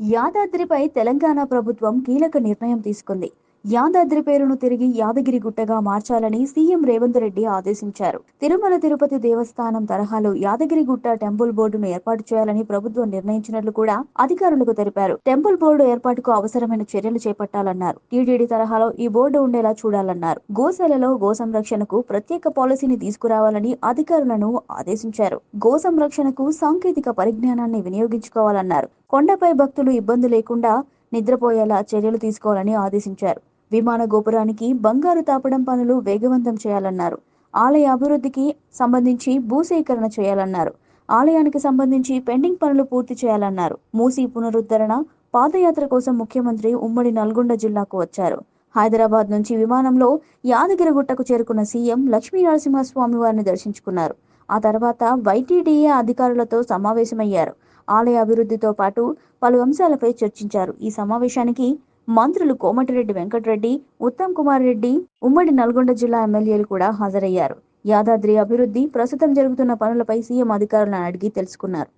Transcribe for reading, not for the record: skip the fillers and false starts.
యాదాద్రిపై తెలంగాణ ప్రభుత్వం కీలక నిర్ణయం తీసుకుంది. యాదాద్రి పేరును తిరిగి యాదగిరిగుట్టగా మార్చాలని సీఎం రేవంత్ రెడ్డి ఆదేశించారు. తిరుమల తిరుపతి దేవస్థానం తరహాలో యాదగిరిగుట్ట టెంపుల్ బోర్డును ఏర్పాటు చేయాలని ప్రభుత్వం నిర్ణయించినట్లు కూడా అధికారులకు తెలిపారు. టెంపుల్ బోర్డు ఏర్పాటుకు అవసరమైన చర్యలు చేపట్టాలన్నారు. టీటీడీ తరహాలో ఈ బోర్డు ఉండేలా చూడాలన్నారు. గోశాలలో గో సంరక్షణకు ప్రత్యేక పాలసీని తీసుకురావాలని అధికారులను ఆదేశించారు. గో సంరక్షణకు సాంకేతిక పరిజ్ఞానాన్ని వినియోగించుకోవాలన్నారు. కొండపై భక్తులు ఇబ్బంది లేకుండా నిద్రపోయేలా చర్యలు తీసుకోవాలని ఆదేశించారు. విమాన గోపురానికి బంగారు తాపడం పనులు వేగవంతం చేయాలన్నారు. ఆలయ అభివృద్ధికి సంబంధించి భూసేకరణ చేయాలన్నారు. ఆలయానికి సంబంధించి పెండింగ్ పనులు పూర్తి చేయాలన్నారు. మూసీ పునరుద్ధరణ పాదయాత్ర కోసం ముఖ్యమంత్రి ఉమ్మడి నల్గొండ జిల్లాకు వచ్చారు. హైదరాబాద్ నుంచి విమానంలో యాదగిరిగుట్టకు చేరుకున్న సీఎం లక్ష్మీ నరసింహస్వామి వారిని దర్శించుకున్నారు. ఆ తర్వాత వైటీడీఏ అధికారులతో సమావేశమయ్యారు. ఆలయ అభివృద్ధితో పాటు పలు అంశాలపై చర్చించారు. ఈ సమావేశానికి మంత్రులు కోమటిరెడ్డి వెంకటరెడ్డి, ఉత్తమ్ కుమార్ రెడ్డి, ఉమ్మడి నల్గొండ జిల్లా ఎమ్మెల్యేలు కూడా హాజరయ్యారు. యాదాద్రి అభివృద్ధి, ప్రస్తుతం జరుగుతున్న పనులపై సీఎం అధికారులను అడిగి తెలుసుకున్నారు.